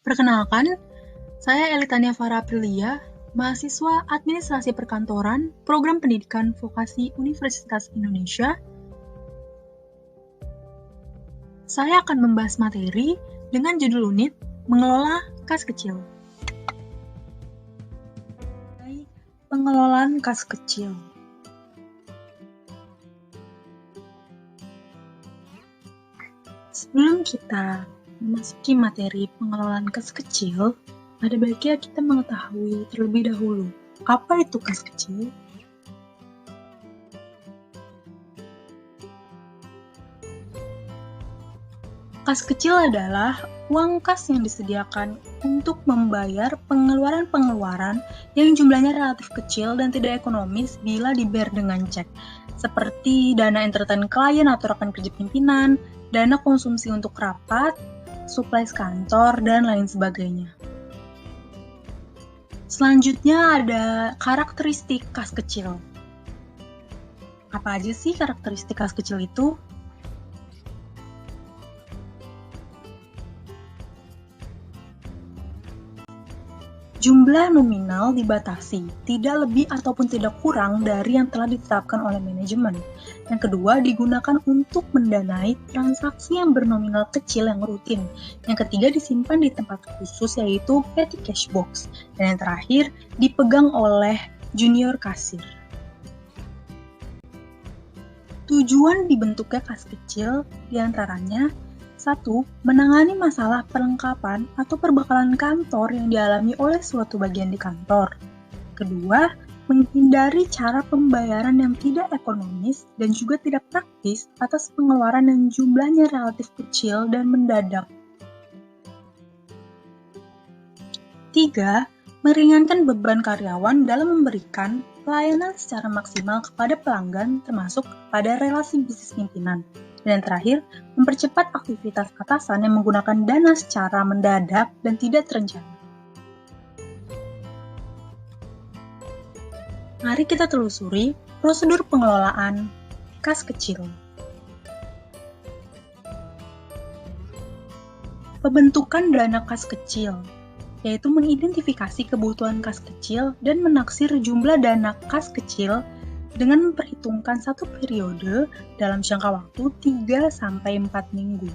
Perkenalkan, saya Elitania Farah Aprilia, mahasiswa Administrasi Perkantoran, Program Pendidikan Vokasi Universitas Indonesia. Saya akan membahas materi dengan judul unit Mengelola Kas Kecil. Pengelolaan kas kecil. Sebelum kita memasuki materi pengelolaan kas kecil, ada baiknya kita mengetahui terlebih dahulu, apa itu kas kecil? Kas kecil adalah uang kas yang disediakan untuk membayar pengeluaran-pengeluaran yang jumlahnya relatif kecil dan tidak ekonomis bila dibayar dengan cek, seperti dana entertain klien atau rekan kerja pimpinan, dana konsumsi untuk rapat, suplai kantor, dan lain sebagainya. Selanjutnya ada karakteristik kas kecil. Apa aja sih karakteristik kas kecil itu? Jumlah nominal dibatasi, tidak lebih ataupun tidak kurang dari yang telah ditetapkan oleh manajemen. Yang kedua, digunakan untuk mendanai transaksi yang bernominal kecil yang rutin. Yang ketiga, disimpan di tempat khusus yaitu petty cash box. Dan yang terakhir, dipegang oleh junior kasir. Tujuan dibentuknya kas kecil diantaranya 1. Menangani masalah perlengkapan atau perbekalan kantor yang dialami oleh suatu bagian di kantor. Kedua, menghindari cara pembayaran yang tidak ekonomis dan juga tidak praktis atas pengeluaran yang jumlahnya relatif kecil dan mendadak. 3. Meringankan beban karyawan dalam memberikan pelayanan secara maksimal kepada pelanggan termasuk pada relasi bisnis pimpinan. Dan yang terakhir, mempercepat aktivitas atasan yang menggunakan dana secara mendadak dan tidak terencana. Mari kita telusuri prosedur pengelolaan kas kecil. Pembentukan dana kas kecil, yaitu mengidentifikasi kebutuhan kas kecil dan menaksir jumlah dana kas kecil dengan memperhitungkan satu periode dalam jangka waktu 3-4 minggu.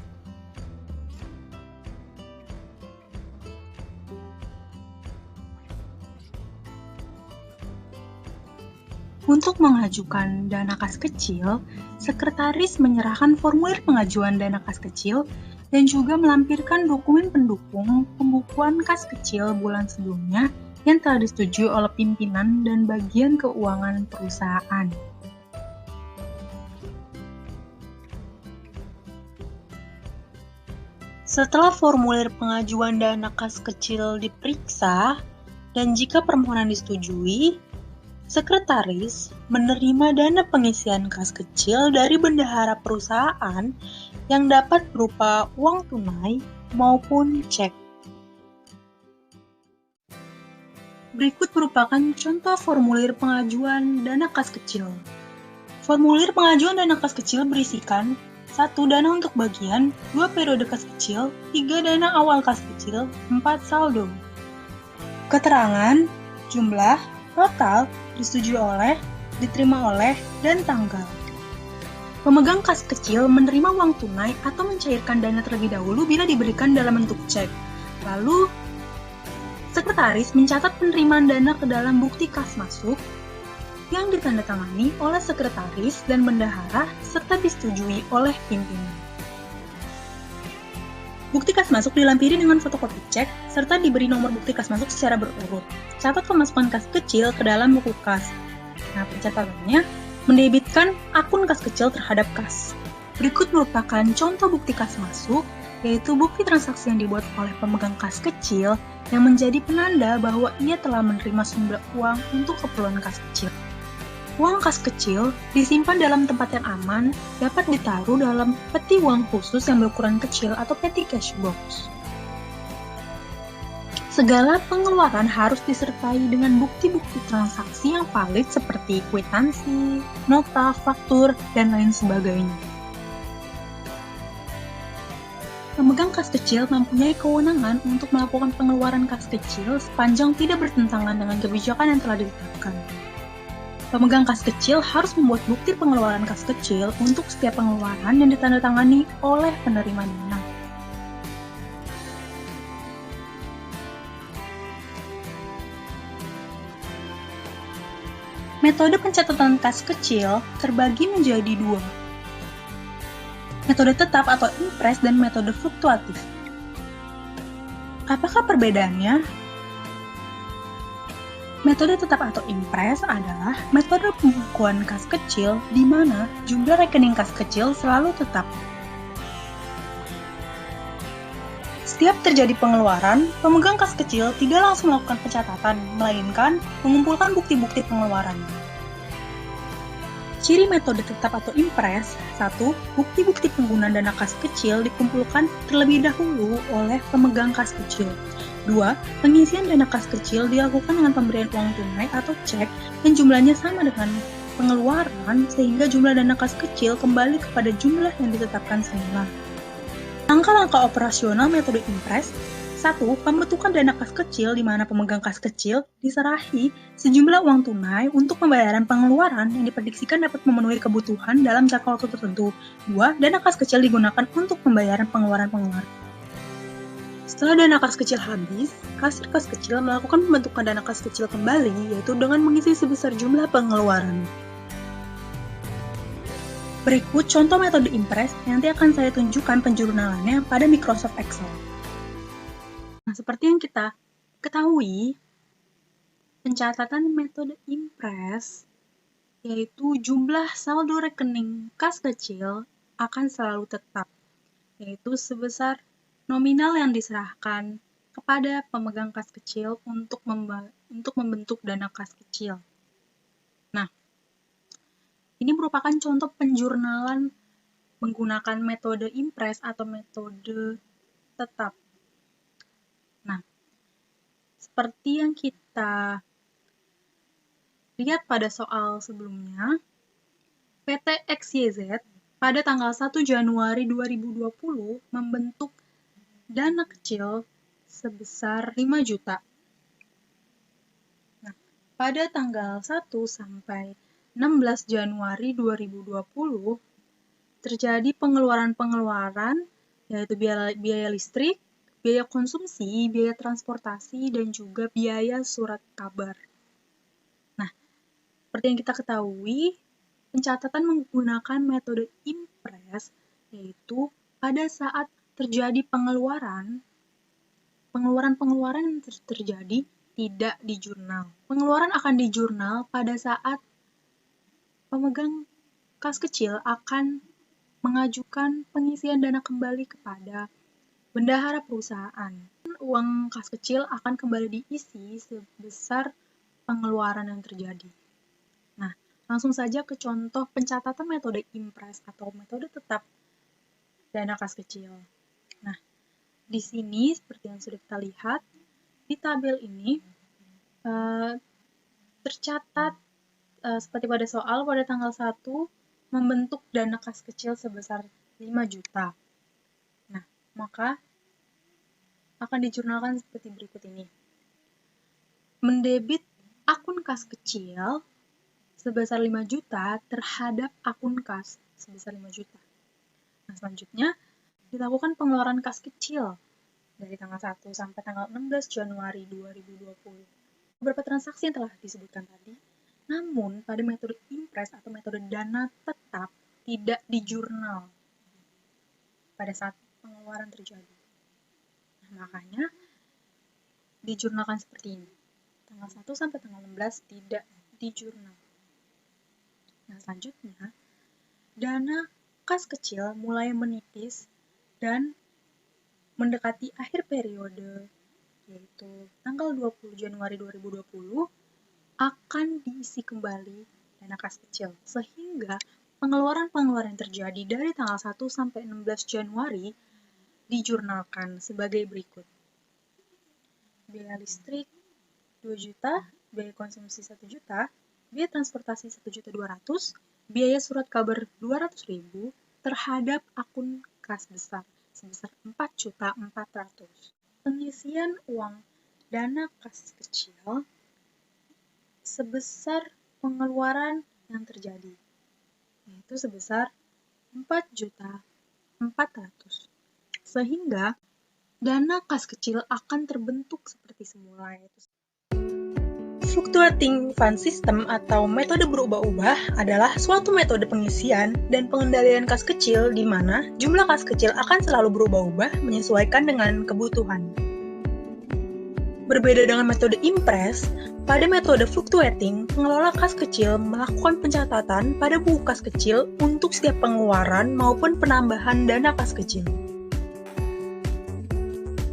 Untuk mengajukan dana kas kecil, sekretaris menyerahkan formulir pengajuan dana kas kecil dan juga melampirkan dokumen pendukung pembukuan kas kecil bulan sebelumnya yang telah disetujui oleh pimpinan dan bagian keuangan perusahaan. Setelah formulir pengajuan dana kas kecil diperiksa, dan jika permohonan disetujui, sekretaris menerima dana pengisian kas kecil dari bendahara perusahaan yang dapat berupa uang tunai maupun cek. Berikut merupakan contoh formulir pengajuan dana kas kecil. Formulir pengajuan dana kas kecil berisikan 1. Dana untuk bagian, 2. Periode kas kecil, 3. Dana awal kas kecil, 4. Saldo. Keterangan, jumlah, total, disetujui oleh, diterima oleh, dan tanggal. Pemegang kas kecil menerima uang tunai atau mencairkan dana terlebih dahulu bila diberikan dalam bentuk cek. Lalu, sekretaris mencatat penerimaan dana ke dalam bukti kas masuk yang ditandatangani oleh sekretaris dan bendahara serta disetujui oleh pimpinan. Bukti kas masuk dilampiri dengan fotokopi cek serta diberi nomor bukti kas masuk secara berurut. Catat pemasukan kas kecil ke dalam buku kas. Nah, pencatatannya mendebitkan akun kas kecil terhadap kas. Berikut merupakan contoh bukti kas masuk, yaitu bukti transaksi yang dibuat oleh pemegang kas kecil yang menjadi penanda bahwa ia telah menerima sejumlah uang untuk keperluan kas kecil. Uang kas kecil disimpan dalam tempat yang aman, dapat ditaruh dalam peti uang khusus yang berukuran kecil atau petty cash box. Segala pengeluaran harus disertai dengan bukti-bukti transaksi yang valid seperti kwitansi, nota, faktur, dan lain sebagainya. Pemegang kas kecil mempunyai kewenangan untuk melakukan pengeluaran kas kecil sepanjang tidak bertentangan dengan kebijakan yang telah ditetapkan. Pemegang kas kecil harus membuat bukti pengeluaran kas kecil untuk setiap pengeluaran yang ditandatangani oleh penerima dana. Metode pencatatan kas kecil terbagi menjadi dua. Metode tetap atau impres dan metode fluktuatif. Apakah perbedaannya? Metode tetap atau impres adalah metode pembukuan kas kecil di mana jumlah rekening kas kecil selalu tetap. Setiap terjadi pengeluaran, pemegang kas kecil tidak langsung melakukan pencatatan, melainkan mengumpulkan bukti-bukti pengeluaran. Ciri metode tetap atau impres: 1. Bukti-bukti penggunaan dana kas kecil dikumpulkan terlebih dahulu oleh pemegang kas kecil. 2. Pengisian dana kas kecil dilakukan dengan pemberian uang tunai atau cek yang jumlahnya sama dengan pengeluaran sehingga jumlah dana kas kecil kembali kepada jumlah yang ditetapkan semula. Langkah-langkah operasional metode impres: 1. Pembentukan dana kas kecil di mana pemegang kas kecil diserahi sejumlah uang tunai untuk pembayaran pengeluaran yang diprediksikan dapat memenuhi kebutuhan dalam jangka waktu tertentu. 2. Dana kas kecil digunakan untuk pembayaran pengeluaran-pengeluaran. Setelah dana kas kecil habis, kasir kas kecil melakukan pembentukan dana kas kecil kembali, yaitu dengan mengisi sebesar jumlah pengeluaran. Berikut contoh metode impres yang nanti akan saya tunjukkan penjurnalannya pada Microsoft Excel. Nah, seperti yang kita ketahui, pencatatan metode impres yaitu jumlah saldo rekening kas kecil akan selalu tetap, yaitu sebesar nominal yang diserahkan kepada pemegang kas kecil untuk membentuk dana kas kecil. Nah, ini merupakan contoh penjurnalan menggunakan metode impres atau metode tetap. Nah, seperti yang kita lihat pada soal sebelumnya, PT XYZ pada tanggal 1 Januari 2020 membentuk dana kecil sebesar 5 juta. Nah, pada tanggal 1 sampai 16 Januari 2020 terjadi pengeluaran-pengeluaran yaitu biaya listrik, biaya konsumsi, biaya transportasi, dan juga biaya surat kabar. Nah, seperti yang kita ketahui, pencatatan menggunakan metode impres yaitu pada saat terjadi pengeluaran yang terjadi tidak di jurnal. Pengeluaran akan di jurnal pada saat pemegang kas kecil akan mengajukan pengisian dana kembali kepada bendahara perusahaan. Uang kas kecil akan kembali diisi sebesar pengeluaran yang terjadi. Nah, langsung saja ke contoh pencatatan metode impres atau metode tetap dana kas kecil. Nah, di sini seperti yang sudah kita lihat, di tabel ini tercatat seperti pada soal pada tanggal 1 membentuk dana kas kecil sebesar 5 juta. Nah, maka akan dijurnalkan seperti berikut ini. Mendebit akun kas kecil sebesar 5 juta terhadap akun kas sebesar 5 juta. Nah, selanjutnya dilakukan pengeluaran kas kecil dari tanggal 1 sampai tanggal 16 Januari 2020. Beberapa transaksi yang telah disebutkan tadi. Namun, pada metode impres atau metode dana tetap tidak di jurnal pada saat pengeluaran terjadi. Nah, makanya dijurnalkan seperti ini. Tanggal 1 sampai tanggal 16 tidak di jurnal. Nah, selanjutnya, dana kas kecil mulai menipis dan mendekati akhir periode, yaitu tanggal 20 Januari 2020, akan diisi kembali dana kas kecil, sehingga pengeluaran-pengeluaran yang terjadi dari tanggal 1 sampai 16 Januari dijurnalkan sebagai berikut. Biaya listrik 2 juta, biaya konsumsi 1 juta, biaya transportasi 1.200.000, biaya surat kabar 200.000 terhadap akun kas besar sebesar 4.400.000. Pengisian uang dana kas kecil sebesar pengeluaran yang terjadi, yaitu sebesar 4.400.000. Sehingga dana kas kecil akan terbentuk seperti semula, yaitu Fluctuating Fund System atau metode berubah-ubah adalah suatu metode pengisian dan pengendalian kas kecil di mana jumlah kas kecil akan selalu berubah-ubah menyesuaikan dengan kebutuhan. Berbeda dengan metode impress, pada metode fluctuating, pengelola kas kecil melakukan pencatatan pada buku kas kecil untuk setiap pengeluaran maupun penambahan dana kas kecil.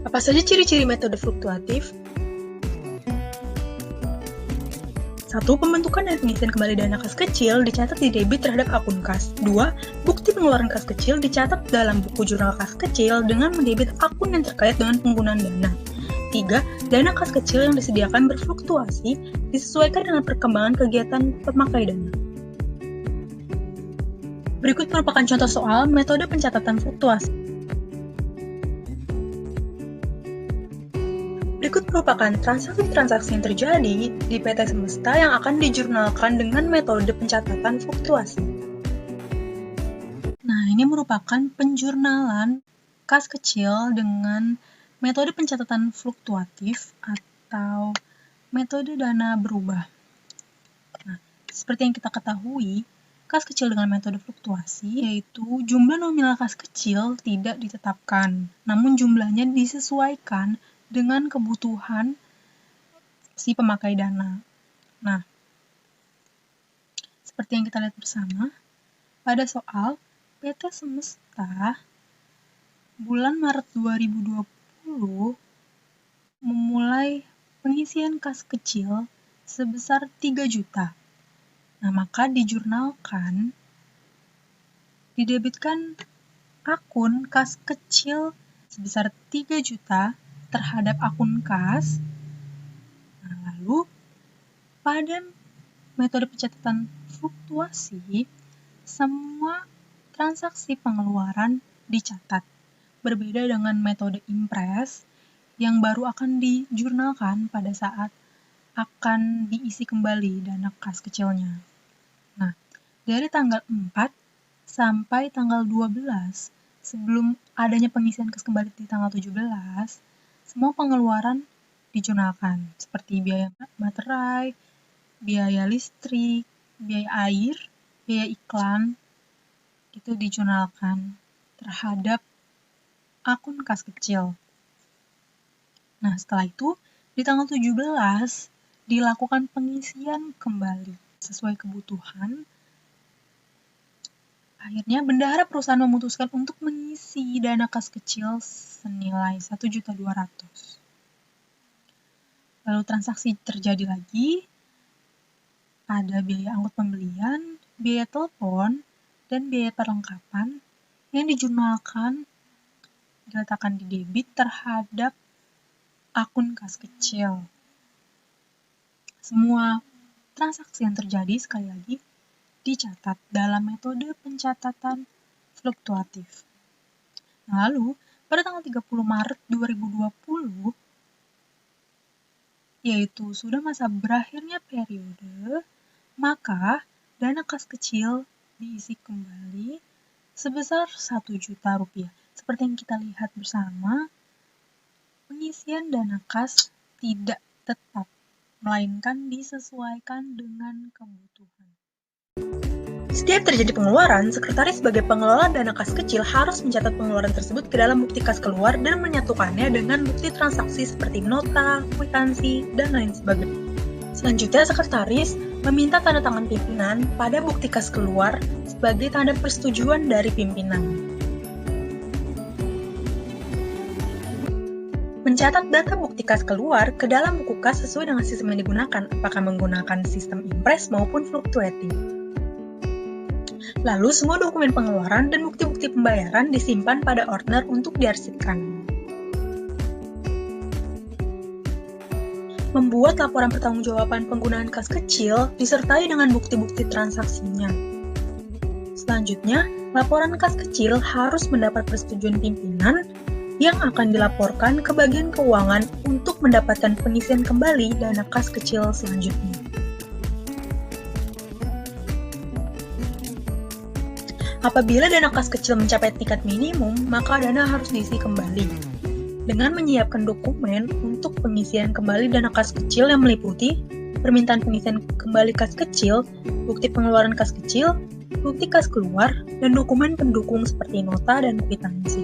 Apa saja ciri-ciri metode fluktuatif? 1. Pembentukan dan pengisian kembali dana kas kecil dicatat di debit terhadap akun kas. 2. Bukti pengeluaran kas kecil dicatat dalam buku jurnal kas kecil dengan mendebit akun yang terkait dengan penggunaan dana. 3. Dana kas kecil yang disediakan berfluktuasi disesuaikan dengan perkembangan kegiatan pemakai dana. Berikut merupakan contoh soal metode pencatatan fluktuasi. Berikut merupakan transaksi-transaksi yang terjadi di PT Semesta yang akan dijurnalkan dengan metode pencatatan fluktuasi. Nah, ini merupakan penjurnalan kas kecil dengan metode pencatatan fluktuatif atau metode dana berubah. Nah, seperti yang kita ketahui, kas kecil dengan metode fluktuasi yaitu jumlah nominal kas kecil tidak ditetapkan, namun jumlahnya disesuaikan dengan kebutuhan si pemakai dana. Nah, seperti yang kita lihat bersama, pada soal PT Semesta bulan Maret 2020 memulai pengisian kas kecil sebesar 3 juta. Nah, maka dijurnalkan, didebitkan akun kas kecil sebesar 3 juta terhadap akun kas. Nah, lalu pada metode pencatatan fluktuasi, semua transaksi pengeluaran dicatat. Berbeda dengan metode impress yang baru akan dijurnalkan pada saat akan diisi kembali dana kas kecilnya. Nah, dari tanggal 4 sampai tanggal 12 sebelum adanya pengisian kas kembali di tanggal 17, semua pengeluaran dijurnalkan, seperti biaya materai, biaya listrik, biaya air, biaya iklan, itu dijurnalkan terhadap akun kas kecil. Nah, setelah itu, di tanggal 17, dilakukan pengisian kembali sesuai kebutuhan. Akhirnya, bendahara perusahaan memutuskan untuk mengisi dana kas kecil senilai 1.200.000. Lalu transaksi terjadi lagi, ada biaya angkut pembelian, biaya telepon, dan biaya perlengkapan yang dijurnalkan, diletakkan di debit terhadap akun kas kecil. Semua transaksi yang terjadi, sekali lagi, dicatat dalam metode pencatatan fluktuatif. Lalu, pada tanggal 30 Maret 2020, yaitu sudah masa berakhirnya periode, maka dana kas kecil diisi kembali sebesar 1 juta rupiah. Seperti yang kita lihat bersama, pengisian dana kas tidak tetap, melainkan disesuaikan dengan kebutuhan. Setiap terjadi pengeluaran, sekretaris sebagai pengelola dana kas kecil harus mencatat pengeluaran tersebut ke dalam bukti kas keluar dan menyatukannya dengan bukti transaksi seperti nota, kwitansi, dan lain sebagainya. Selanjutnya, sekretaris meminta tanda tangan pimpinan pada bukti kas keluar sebagai tanda persetujuan dari pimpinan. Mencatat data bukti kas keluar ke dalam buku kas sesuai dengan sistem yang digunakan, apakah menggunakan sistem impress maupun fluctuating. Lalu, semua dokumen pengeluaran dan bukti-bukti pembayaran disimpan pada ordner untuk diarsipkan. Membuat laporan pertanggungjawaban penggunaan kas kecil disertai dengan bukti-bukti transaksinya. Selanjutnya, Laporan kas kecil harus mendapat persetujuan pimpinan yang akan dilaporkan ke bagian keuangan untuk mendapatkan pengisian kembali dana kas kecil selanjutnya. Apabila dana kas kecil mencapai tingkat minimum, maka dana harus diisi kembali. Dengan menyiapkan dokumen untuk pengisian kembali dana kas kecil yang meliputi permintaan pengisian kembali kas kecil, bukti pengeluaran kas kecil, bukti kas keluar, dan dokumen pendukung seperti nota dan kwitansi.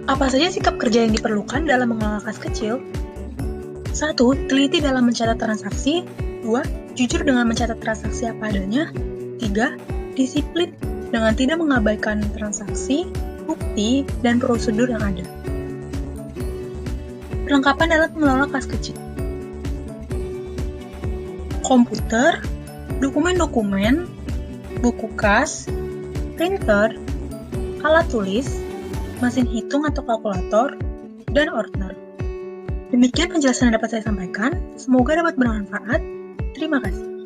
Apa saja sikap kerja yang diperlukan dalam mengelola kas kecil? 1. Teliti dalam mencatat transaksi. 2. Jujur dengan mencatat transaksi apa adanya. 3. Disiplin dengan tidak mengabaikan transaksi, bukti, dan prosedur yang ada. Perlengkapan alat mengelola kas kecil. Komputer, dokumen-dokumen, buku kas, printer, alat tulis, mesin hitung atau kalkulator, dan ordner. Demikian penjelasan yang dapat saya sampaikan. Semoga dapat bermanfaat. Terima kasih.